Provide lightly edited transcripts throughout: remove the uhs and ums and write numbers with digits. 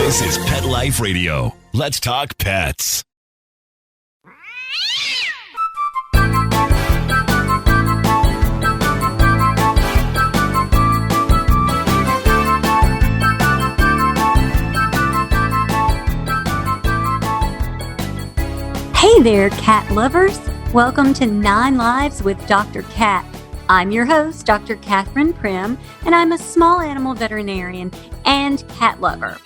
This is Pet Life Radio. Let's talk pets. Hey there, cat lovers. Welcome to 9 Lives with Dr. Cat. I'm your host, Dr. Catherine Prim, and I'm a small animal veterinarian and cat lover.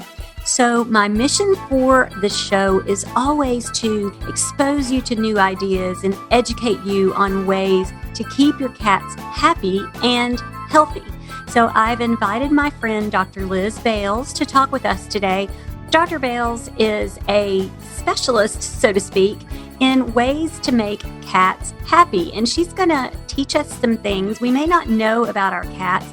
So my mission for the show is always to expose you to new ideas and educate you on ways to keep your cats happy and healthy. So I've invited my friend, Dr. Liz Bales, to talk with us today. Dr. Bales is a specialist, so to speak, in ways to make cats happy. And she's going to teach us some things we may not know about our cats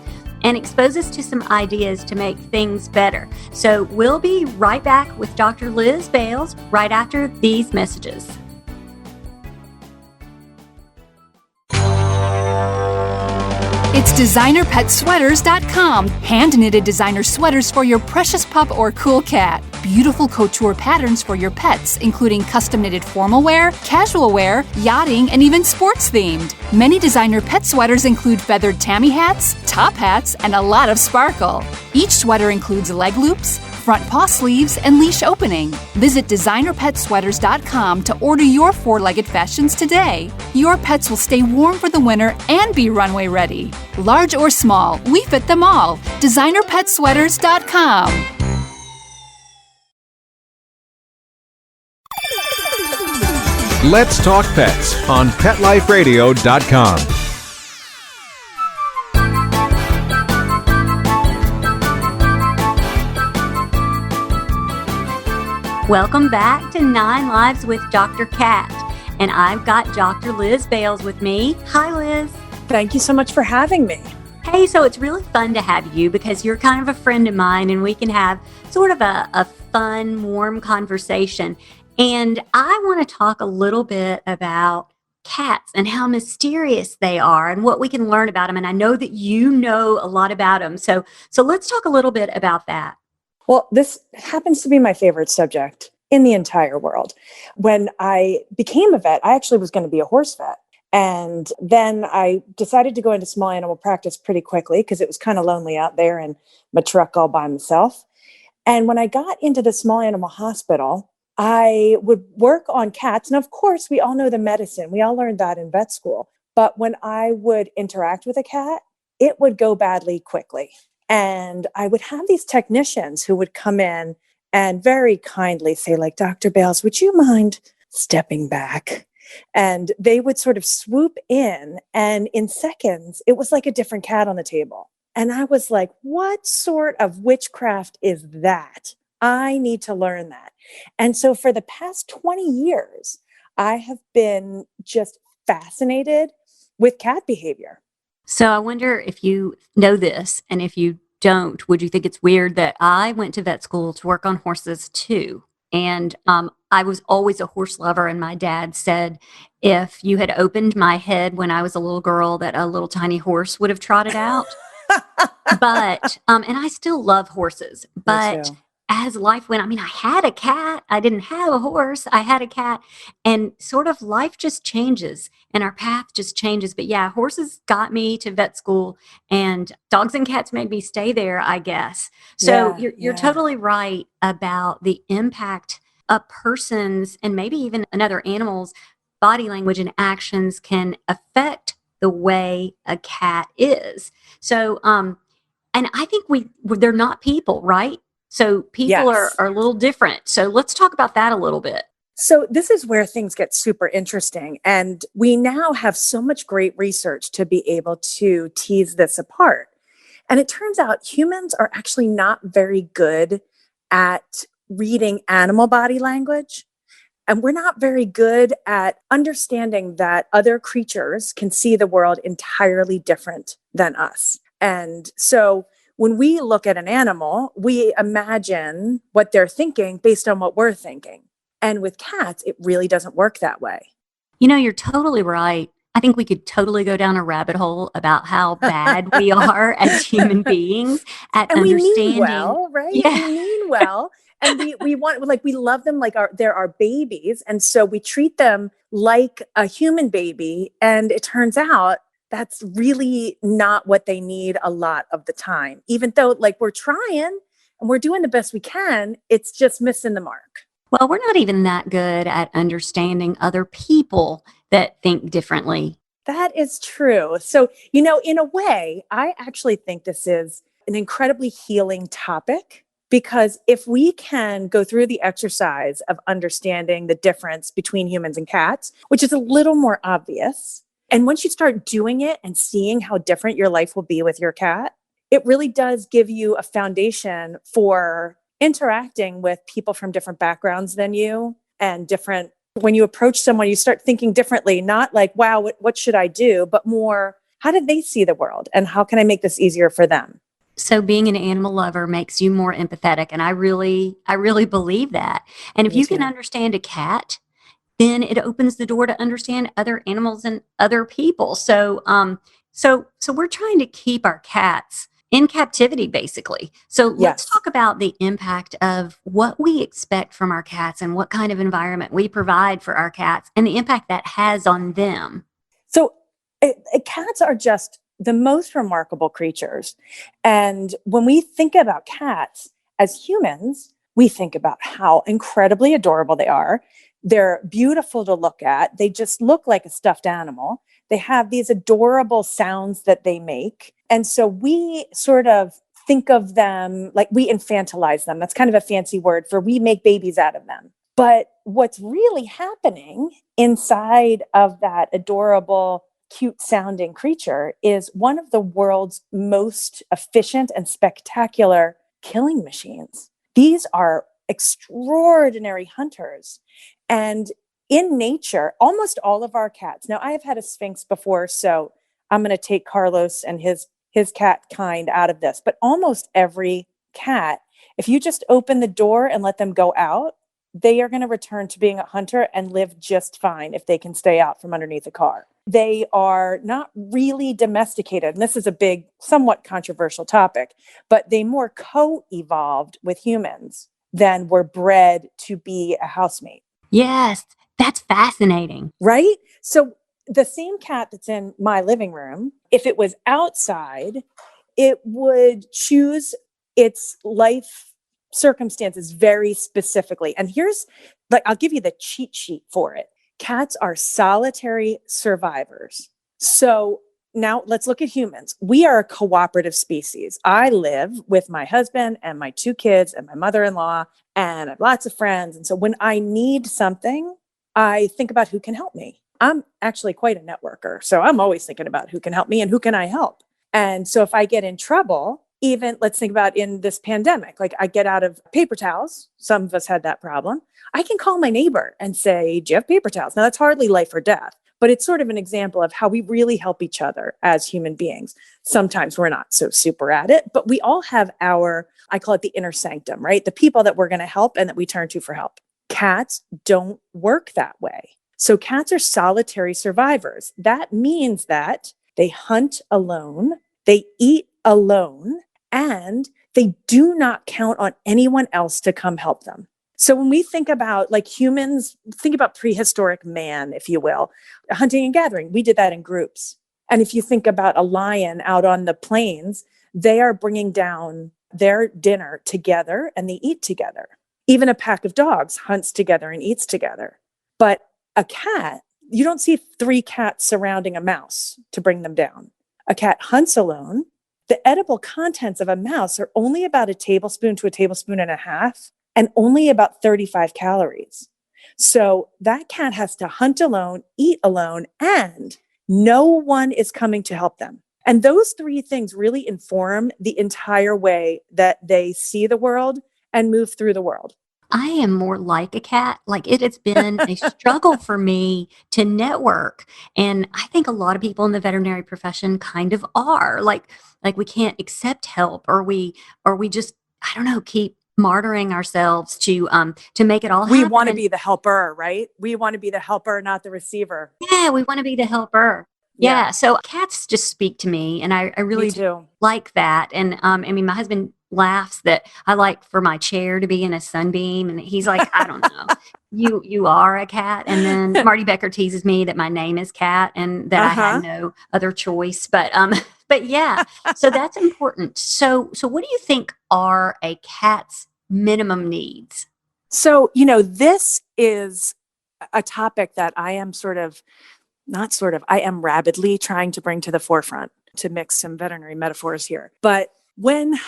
and expose us to some ideas to make things better. So we'll be right back with Dr. Liz Bales right after these messages. It's designerpetsweaters.com. Hand-knitted designer sweaters for your precious pup or cool cat. Beautiful couture patterns for your pets, including custom-knitted formal wear, casual wear, yachting, and even sports-themed. Many designer pet sweaters include feathered tammy hats, top hats, and a lot of sparkle. Each sweater includes leg loops, front paw sleeves, and leash opening. Visit designerpetsweaters.com to order your 4-legged fashions today. Your pets will stay warm for the winter and be runway ready. Large or small, we fit them all. designerpetsweaters.com. Let's Talk Pets on PetLifeRadio.com. Welcome back to 9 Lives with Dr. Cat. And I've got Dr. Liz Bales with me. Hi, Liz. Thank you so much for having me. Hey, so it's really fun to have you because you're kind of a friend of mine and we can have sort of a fun, warm conversation. And I want to talk a little bit about cats and how mysterious they are and what we can learn about them. And I know that you know a lot about them. So let's talk a little bit about that. Well, this happens to be my favorite subject in the entire world. When I became a vet, I actually was going to be a horse vet. And then I decided to go into small animal practice pretty quickly because it was kind of lonely out there in my truck all by myself. And when I got into the small animal hospital, I would work on cats. And of course, we all know the medicine. We all learned that in vet school. But when I would interact with a cat, it would go badly quickly. And I would have these technicians who would come in and very kindly say, like, Dr. Bales, would you mind stepping back? And they would sort of swoop in, and in seconds, it was like a different cat on the table. And I was like, what sort of witchcraft is that? I need to learn that. And so for the past 20 years, I have been just fascinated with cat behavior. So I wonder if you know this, and if you don't, would you think it's weird that I went to vet school to work on horses too? And I was always a horse lover, and my dad said if you had opened my head when I was a little girl, that a little tiny horse would have trotted out. But and I still love horses, but as life went, I mean, I had a cat. I didn't have a horse. I had a cat, and sort of life just changes and our path just changes. But yeah, horses got me to vet school, and dogs and cats made me stay there, I guess. So you're totally right about the impact a person's and maybe even another animal's body language and actions can affect the way a cat is. So, and I think they're not people, right? So people are a little different. So let's talk about that a little bit. So this is where things get super interesting. And we now have so much great research to be able to tease this apart. And it turns out humans are actually not very good at reading animal body language. And we're not very good at understanding that other creatures can see the world entirely different than us. And so when we look at an animal, we imagine what they're thinking based on what we're thinking. And with cats, it really doesn't work that way. You know, you're totally right. I think we could totally go down a rabbit hole about how bad we are as human beings at and understanding. We mean well, right? Yeah. We mean well. And we want, like, we love them like they're our babies. And so we treat them like a human baby. And it turns out that's really not what they need a lot of the time. Even though, like, we're trying and we're doing the best we can, it's just missing the mark. Well, we're not even that good at understanding other people that think differently. That is true. So, in a way, I actually think this is an incredibly healing topic, because if we can go through the exercise of understanding the difference between humans and cats, which is a little more obvious, and once you start doing it and seeing how different your life will be with your cat, it really does give you a foundation for interacting with people from different backgrounds than you, and different. When you approach someone, you start thinking differently, not like, wow, what should I do? But more, how did they see the world? And how can I make this easier for them? So being an animal lover makes you more empathetic. And I really believe that. And if Me you can too. understand a cat, then it opens the door to understand other animals and other people. So we're trying to keep our cats in captivity, basically. So let's Yes. talk about the impact of what we expect from our cats and what kind of environment we provide for our cats and the impact that has on them. So cats are just the most remarkable creatures. And when we think about cats as humans, we think about how incredibly adorable they are. They're beautiful to look at. They just look like a stuffed animal. They have these adorable sounds that they make. And so we sort of think of them like we infantilize them. That's kind of a fancy word for we make babies out of them. But what's really happening inside of that adorable, cute sounding creature is one of the world's most efficient and spectacular killing machines. These are extraordinary hunters. And in nature, almost all of our cats. Now, I have had a Sphinx before, so I'm going to take Carlos and his cat kind out of this. But almost every cat, if you just open the door and let them go out, they are going to return to being a hunter and live just fine if they can stay out from underneath a car. They are not really domesticated. And this is a big, somewhat controversial topic, but they more co-evolved with humans than were bred to be a housemate. Yes, that's fascinating. Right? So the same cat that's in my living room, if it was outside, it would choose its life circumstances very specifically. And here's, like, I'll give you the cheat sheet for it. Cats are solitary survivors. So now let's look at humans. We are a cooperative species. I live with my husband and my 2 kids and my mother-in-law, and I have lots of friends. And so when I need something, I think about who can help me. I'm actually quite a networker. So I'm always thinking about who can help me and who can I help. And so if I get in trouble, even let's think about in this pandemic, like I get out of paper towels. Some of us had that problem. I can call my neighbor and say, do you have paper towels? Now that's hardly life or death, but it's sort of an example of how we really help each other as human beings. Sometimes we're not so super at it, but we all have I call it the inner sanctum, right? The people that we're going to help and that we turn to for help. Cats don't work that way. So cats are solitary survivors. That means that they hunt alone, they eat alone, and they do not count on anyone else to come help them. So when we think about, like, humans, think about prehistoric man, if you will, hunting and gathering. We did that in groups. And if you think about a lion out on the plains, they are bringing down their dinner together and they eat together. Even a pack of dogs hunts together and eats together. But a cat, you don't see 3 cats surrounding a mouse to bring them down. A cat hunts alone. The edible contents of a mouse are only about a tablespoon to a tablespoon and a half, and only about 35 calories. So that cat has to hunt alone, eat alone, and no one is coming to help them. And those 3 things really inform the entire way that they see the world and move through the world. I am more like a cat. Like, it has been a struggle for me to network. And I think a lot of people in the veterinary profession kind of are like we can't accept help, or we just, I don't know, keep martyring ourselves to make it all happen. We want to be the helper, right? We want to be the helper, not the receiver. Yeah, we want to be the helper. Yeah. So cats just speak to me, and I really Me too. like that. And I mean, my husband laughs that I like for my chair to be in a sunbeam. And he's like, I don't know, you are a cat. And then Marty Becker teases me that my name is Cat and that I had no other choice. But yeah, so that's important. So what do you think are a cat's minimum needs? So, this is a topic that I am I am rabidly trying to bring to the forefront, to mix some veterinary metaphors here. But when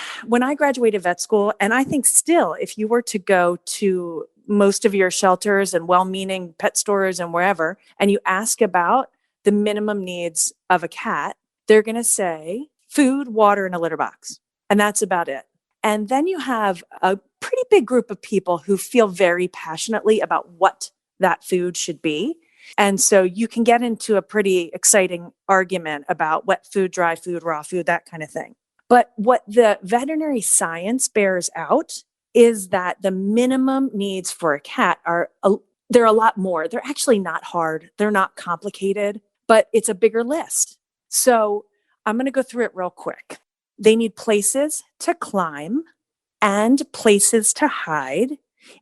I graduated vet school, and I think still, if you were to go to most of your shelters and well-meaning pet stores and wherever, and you ask about the minimum needs of a cat, they're going to say food, water, and a litter box. And that's about it. And then you have a pretty big group of people who feel very passionately about what that food should be. And so you can get into a pretty exciting argument about wet food, dry food, raw food, that kind of thing. But what the veterinary science bears out is that the minimum needs for a cat they're a lot more. They're actually not hard. They're not complicated, but it's a bigger list. So I'm going to go through it real quick. They need places to climb and places to hide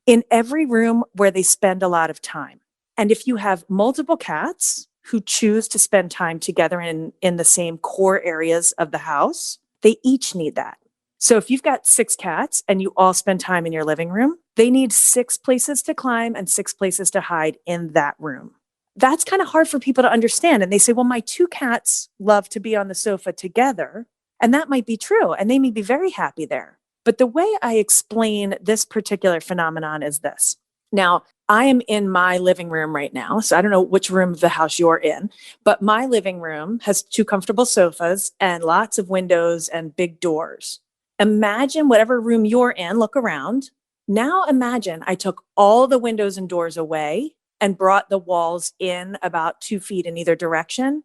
in every room where they spend a lot of time. And if you have multiple cats who choose to spend time together in the same core areas of the house, they each need that. So if you've got 6 cats and you all spend time in your living room, they need 6 places to climb and 6 places to hide in that room. That's kind of hard for people to understand. And they say, well, my 2 cats love to be on the sofa together. And that might be true. And they may be very happy there. But the way I explain this particular phenomenon is this. Now, I am in my living room right now. So I don't know which room of the house you're in, but my living room has 2 comfortable sofas and lots of windows and big doors. Imagine whatever room you're in, look around. Now imagine I took all the windows and doors away and brought the walls in about 2 feet in either direction.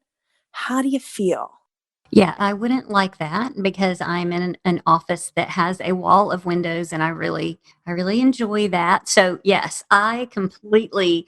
How do you feel? Yeah, I wouldn't like that because I'm in an office that has a wall of windows and I really enjoy that. So yes, I completely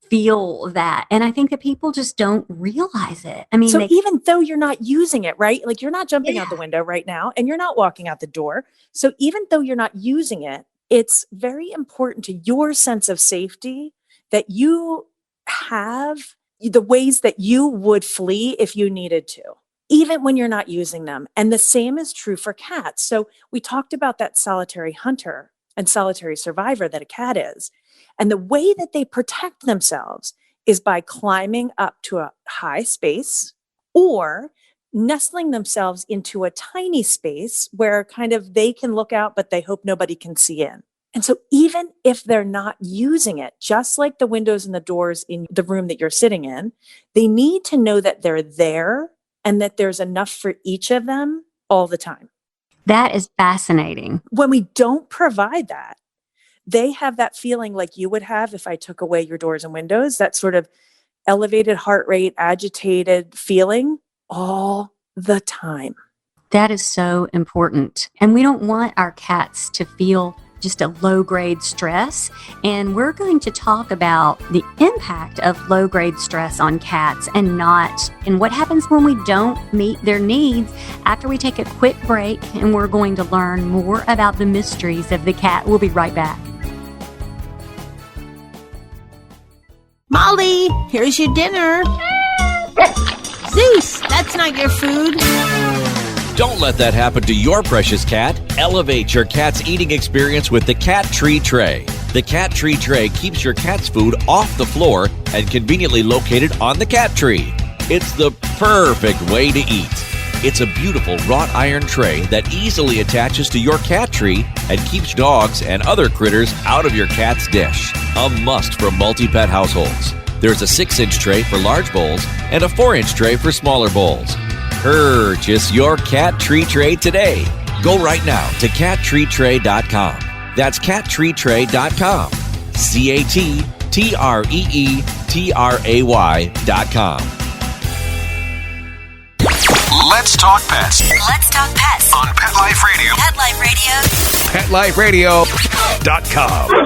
feel that. And I think that people just don't realize it. I mean, so even though you're not using it, right? Like you're not jumping out the window right now and you're not walking out the door. So even though you're not using it, it's very important to your sense of safety that you have the ways that you would flee if you needed to, even when you're not using them. And the same is true for cats. So we talked about that solitary hunter and solitary survivor that a cat is. And the way that they protect themselves is by climbing up to a high space or nestling themselves into a tiny space where kind of they can look out, but they hope nobody can see in. And so even if they're not using it, just like the windows and the doors in the room that you're sitting in, they need to know that they're there and that there's enough for each of them all the time. That is fascinating. When we don't provide that, they have that feeling like you would have if I took away your doors and windows, that sort of elevated heart rate, agitated feeling all the time. That is so important. And we don't want our cats to feel just a low-grade stress. And we're going to talk about the impact of low-grade stress on cats and what happens when we don't meet their needs after we take a quick break. And we're going to learn more about the mysteries of the cat. We'll be right back. Molly, here's your dinner. Zeus, that's not your food. Don't let that happen to your precious cat. Elevate your cat's eating experience with the Cat Tree Tray. The Cat Tree Tray keeps your cat's food off the floor and conveniently located on the cat tree. It's the perfect way to eat. It's a beautiful wrought iron tray that easily attaches to your cat tree and keeps dogs and other critters out of your cat's dish. A must for multi-pet households. There's a 6-inch tray for large bowls and a 4-inch tray for smaller bowls. Purchase your Cat Tree Tray today. Go right now to cattreetray.com. That's cattreetray.com. CATTREETRAY.com. Let's talk pets Let's talk pets on Pet Life Radio. Pet Life Radio. PetLifeRadio.com.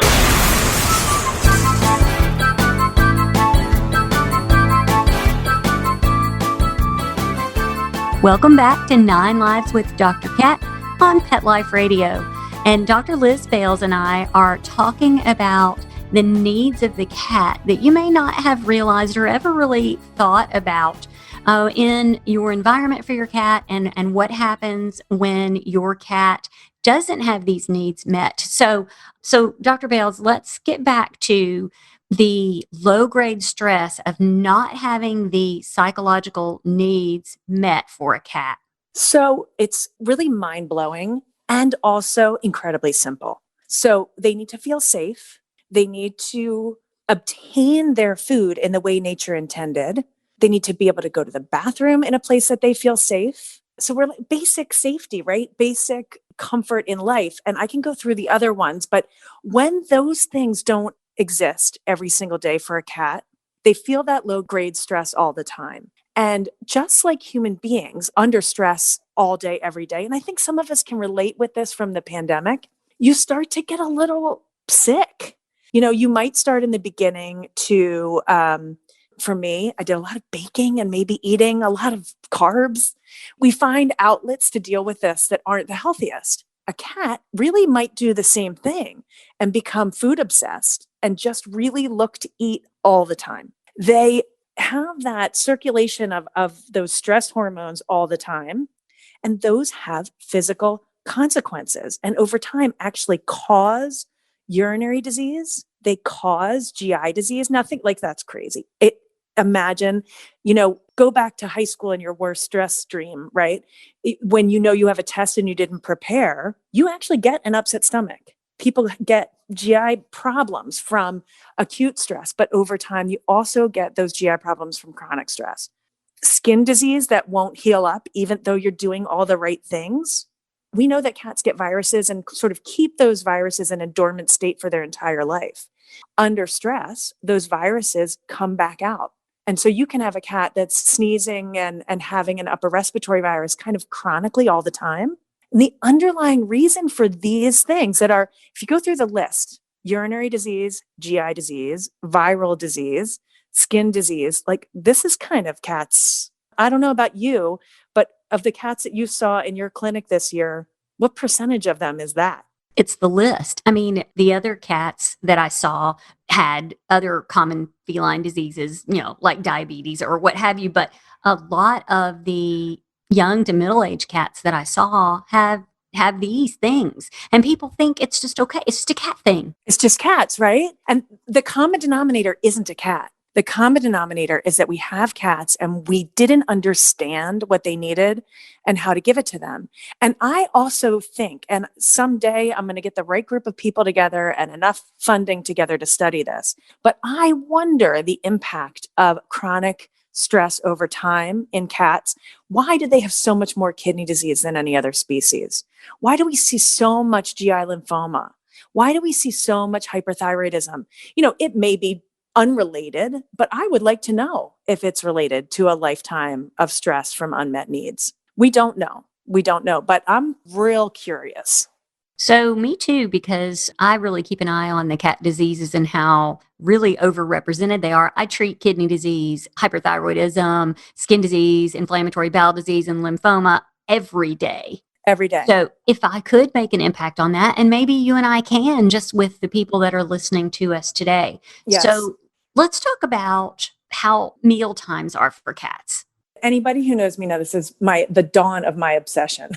Welcome back to 9 Lives with Dr. Cat. on Pet Life Radio. And Dr. Liz Bales and I are talking about the needs of the cat that you may not have realized or ever really thought about in your environment for your cat, and what happens when your cat doesn't have these needs met. So Dr. Bales, let's get back to the low-grade stress of not having the psychological needs met for a cat. So it's really mind-blowing and also incredibly simple. So they need to feel safe. They need to obtain their food in the way nature intended. They need to be able to go to the bathroom in a place that they feel safe. So we're like basic safety, right? Basic comfort in life. And I can go through the other ones, but when those things don't exist every single day for a cat, they feel that low grade stress all the time. And just like human beings under stress all day, every day, and I think some of us can relate with this from the pandemic, you start to get a little sick. You might start in the beginning to, for me, I did a lot of baking and maybe eating a lot of carbs. We find outlets to deal with this that aren't the healthiest. A cat really might do the same thing and become food obsessed and just really look to eat all the time. They have that circulation of those stress hormones all the time, and those have physical consequences and over time actually cause urinary disease. They cause GI disease. Nothing like that's crazy. Imagine, go back to high school and your worst stress dream, right? When you have a test and you didn't prepare, you actually get an upset stomach. People get GI problems from acute stress, but over time, you also get those GI problems from chronic stress. Skin disease that won't heal up, even though you're doing all the right things. We know that cats get viruses and sort of keep those viruses in a dormant state for their entire life. Under stress, those viruses come back out. And so you can have a cat that's sneezing and having an upper respiratory virus kind of chronically all the time. And the underlying reason for these things that are, if you go through the list, urinary disease, GI disease, viral disease, skin disease, like this is kind of cats. I don't know about you, but of the cats that you saw in your clinic this year, what percentage of them is that? It's the list. I mean, the other cats that I saw had other common feline diseases, like diabetes or what have you. But a lot of the young to middle-aged cats that I saw have these things. And people think it's just okay. It's just a cat thing. It's just cats, right? And the common denominator isn't a cat. The common denominator is that we have cats and we didn't understand what they needed and how to give it to them. And I also think, and someday I'm going to get the right group of people together and enough funding together to study this, but I wonder the impact of chronic stress over time in cats. Why do they have so much more kidney disease than any other species? Why do we see so much GI lymphoma? Why do we see so much hyperthyroidism? It may be unrelated, but I would like to know if it's related to a lifetime of stress from unmet needs. We don't know, but I'm real curious. So me too, because I really keep an eye on the cat diseases and how really overrepresented they are. I treat kidney disease, hyperthyroidism, skin disease, inflammatory bowel disease, and lymphoma every day. Every day. So if I could make an impact on that, and maybe you and I can, just with the people that are listening to us today. Yes. So let's talk about how meal times are for cats. Anybody who knows me know this is the dawn of my obsession.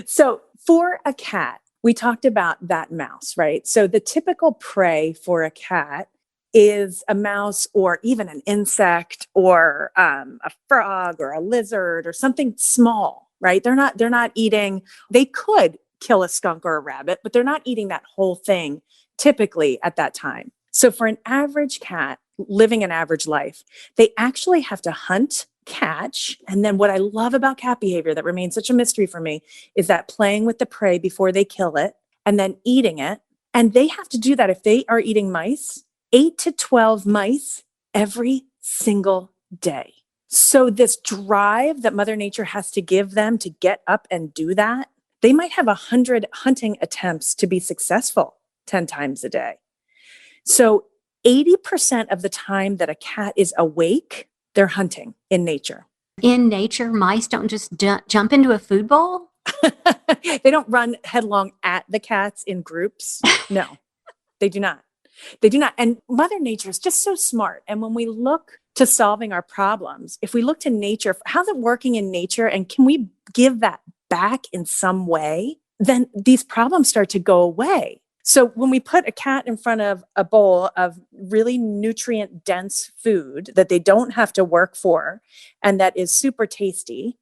So for a cat, we talked about that mouse, right? So the typical prey for a cat is a mouse or even an insect or a frog or a lizard or something small, right? They're not eating, they could kill a skunk or a rabbit, but they're not eating that whole thing typically at that time. So for an average cat living an average life, they actually have to hunt, catch. And then what I love about cat behavior that remains such a mystery for me is that playing with the prey before they kill it and then eating it. And they have to do that if they are eating mice, 8 to 12 mice every single day. So this drive that Mother Nature has to give them to get up and do that, they might have 100 hunting attempts to be successful 10 times a day. So 80% of the time that a cat is awake, they're hunting in nature. In nature, mice don't just jump into a food bowl? They don't run headlong at the cats in groups. No, they do not. They do not. And Mother Nature is just so smart. And when we look to solving our problems, if we look to nature, how's it working in nature? And can we give that back in some way? Then these problems start to go away. So when we put a cat in front of a bowl of really nutrient dense food that they don't have to work for and that is super tasty,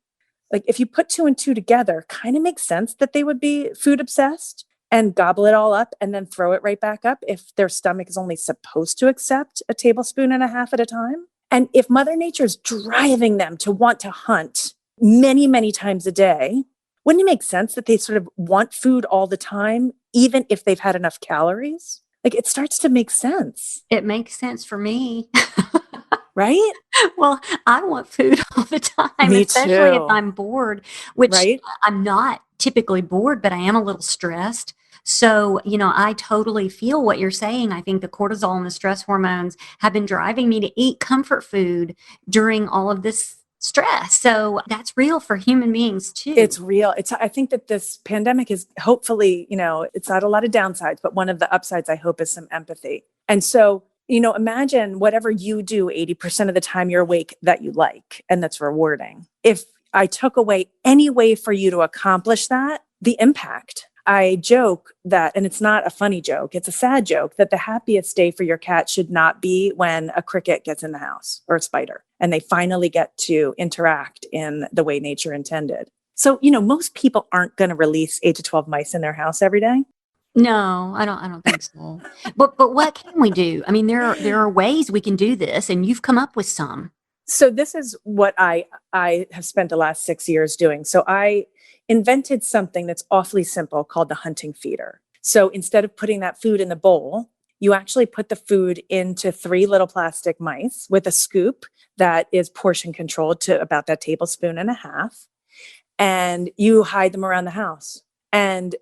like if you put two and two together, kind of makes sense that they would be food obsessed and gobble it all up and then throw it right back up if their stomach is only supposed to accept a tablespoon and a half at a time. And if Mother Nature is driving them to want to hunt many, many times a day, wouldn't it make sense that they sort of want food all the time, even if they've had enough calories? Like it starts to make sense. It makes sense for me. Right? Well, I want food all the time, Me especially too. if I'm bored, which Right? I'm not typically bored, but I am a little stressed. So, I totally feel what you're saying. I think the cortisol and the stress hormones have been driving me to eat comfort food during all of this stress. So that's real for human beings too. It's real. I think that this pandemic is hopefully, it's had a lot of downsides, but one of the upsides I hope is some empathy. And so, imagine whatever you do 80% of the time you're awake that you like, and that's rewarding. If I took away any way for you to accomplish that, the impact. I joke that, and it's not a funny joke, it's a sad joke, that the happiest day for your cat should not be when a cricket gets in the house or a spider and they finally get to interact in the way nature intended. So, most people aren't going to release 8 to 12 mice in their house every day. No, I don't think so. But what can we do? I mean, there are ways we can do this, and you've come up with some. So this is what I have spent the last 6 years doing. So I invented something that's awfully simple called the hunting feeder. So instead of putting that food in the bowl, you actually put the food into 3 little plastic mice with a scoop that is portion controlled to about that tablespoon and a half. And you hide them around the house. And,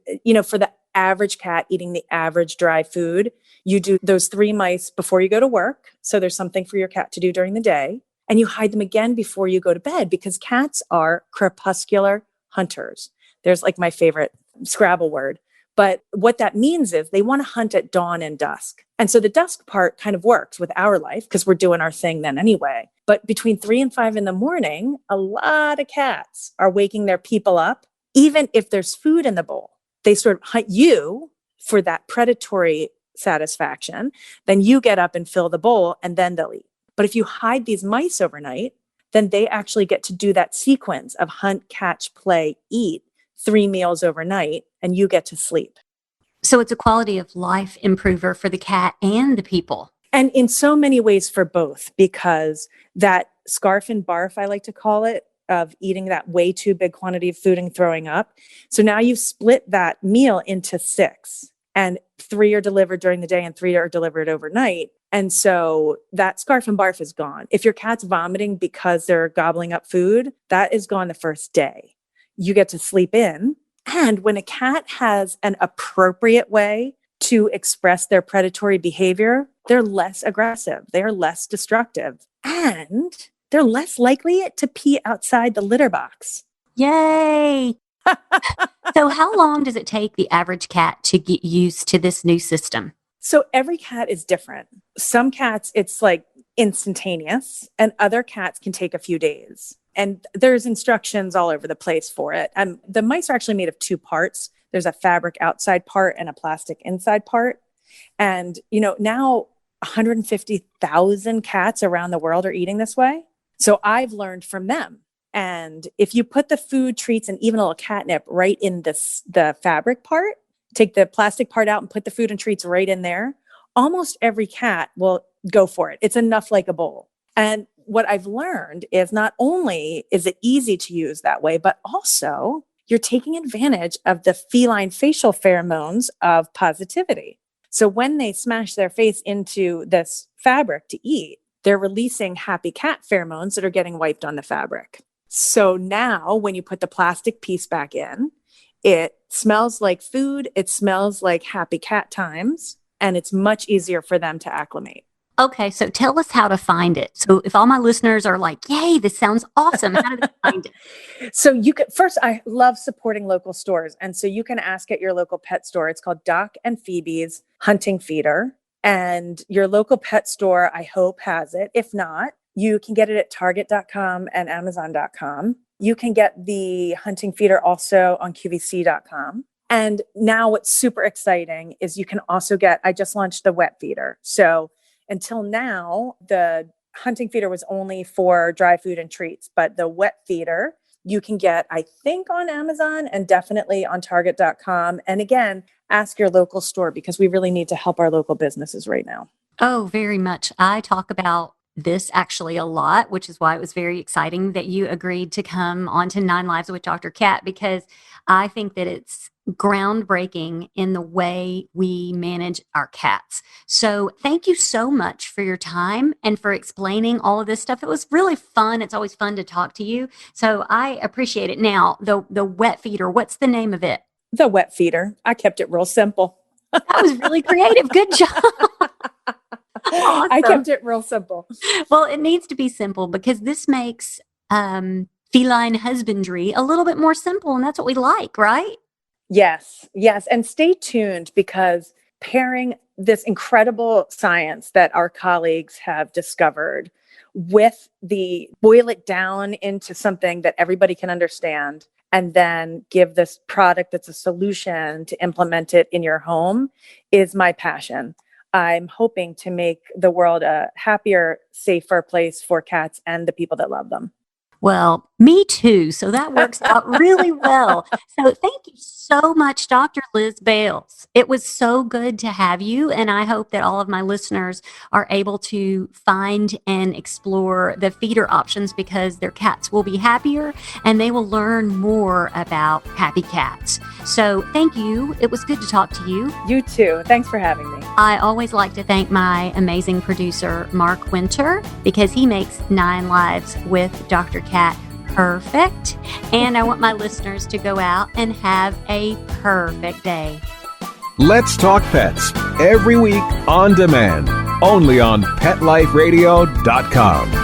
for the average cat eating the average dry food, you do those 3 mice before you go to work. So there's something for your cat to do during the day. And you hide them again before you go to bed because cats are crepuscular hunters. There's like my favorite Scrabble word. But what that means is they want to hunt at dawn and dusk. And so the dusk part kind of works with our life because we're doing our thing then anyway. But between 3 and 5 in the morning, a lot of cats are waking their people up, even if there's food in the bowl. They sort of hunt you for that predatory satisfaction. Then you get up and fill the bowl and then they'll eat. But if you hide these mice overnight, then they actually get to do that sequence of hunt, catch, play, eat 3 meals overnight, and you get to sleep. So it's a quality of life improver for the cat and the people. And in so many ways for both, because that scarf and barf, I like to call it, of eating that way too big quantity of food and throwing up. So now you've split that meal into 6, and 3 are delivered during the day and 3 are delivered overnight. And so that scarf and barf is gone. If your cat's vomiting because they're gobbling up food, that is gone the first day. You get to sleep in. And when a cat has an appropriate way to express their predatory behavior, they're less aggressive, they're less destructive, and they're less likely to pee outside the litter box. Yay! So how long does it take the average cat to get used to this new system? So every cat is different. Some cats, it's like instantaneous, and other cats can take a few days. And there's instructions all over the place for it. The mice are actually made of 2 parts. There's a fabric outside part and a plastic inside part. And, now 150,000 cats around the world are eating this way. So I've learned from them. And if you put the food, treats, and even a little catnip right in the fabric part, take the plastic part out and put the food and treats right in there, almost every cat will go for it. It's enough like a bowl. And what I've learned is not only is it easy to use that way, but also you're taking advantage of the feline facial pheromones of positivity. So when they smash their face into this fabric to eat, they're releasing happy cat pheromones that are getting wiped on the fabric. So now when you put the plastic piece back in, it smells like food, it smells like happy cat times, and it's much easier for them to acclimate. Okay, so tell us how to find it. So if all my listeners are like, yay, this sounds awesome, how do they find it? So you can first, I love supporting local stores. And so you can ask at your local pet store. It's called Doc and Phoebe's Hunting Feeder. And your local pet store, I hope, has it. If not, you can get it at Target.com and Amazon.com. You can get the hunting feeder also on QVC.com. And now what's super exciting is you can also I just launched the wet feeder. So until now, the hunting feeder was only for dry food and treats, but the wet feeder you can get, I think, on Amazon and definitely on Target.com. And again, ask your local store because we really need to help our local businesses right now. Oh, very much. I talk about this actually a lot, which is why it was very exciting that you agreed to come on to 9 Lives with Dr. Cat, because I think that it's groundbreaking in the way we manage our cats. So thank you so much for your time and for explaining all of this stuff. It was really fun. It's always fun to talk to you. So I appreciate it. Now, the wet feeder, what's the name of it? The wet feeder. I kept it real simple. That was really creative. Good job. Awesome. I kept it real simple. Well, it needs to be simple because this makes feline husbandry a little bit more simple. And that's what we like, right? Yes. And stay tuned because pairing this incredible science that our colleagues have discovered with boil it down into something that everybody can understand and then give this product that's a solution to implement it in your home is my passion. I'm hoping to make the world a happier, safer place for cats and the people that love them. Well, me too. So that works out really well. So thank you so much, Dr. Liz Bales. It was so good to have you. And I hope that all of my listeners are able to find and explore the feeder options because their cats will be happier and they will learn more about happy cats. So thank you. It was good to talk to you. You too. Thanks for having me. I always like to thank my amazing producer, Mark Winter, because he makes 9 Lives with Dr. Cat perfect. And I want my listeners to go out and have a perfect day. Let's Talk Pets every week on demand, only on PetLifeRadio.com.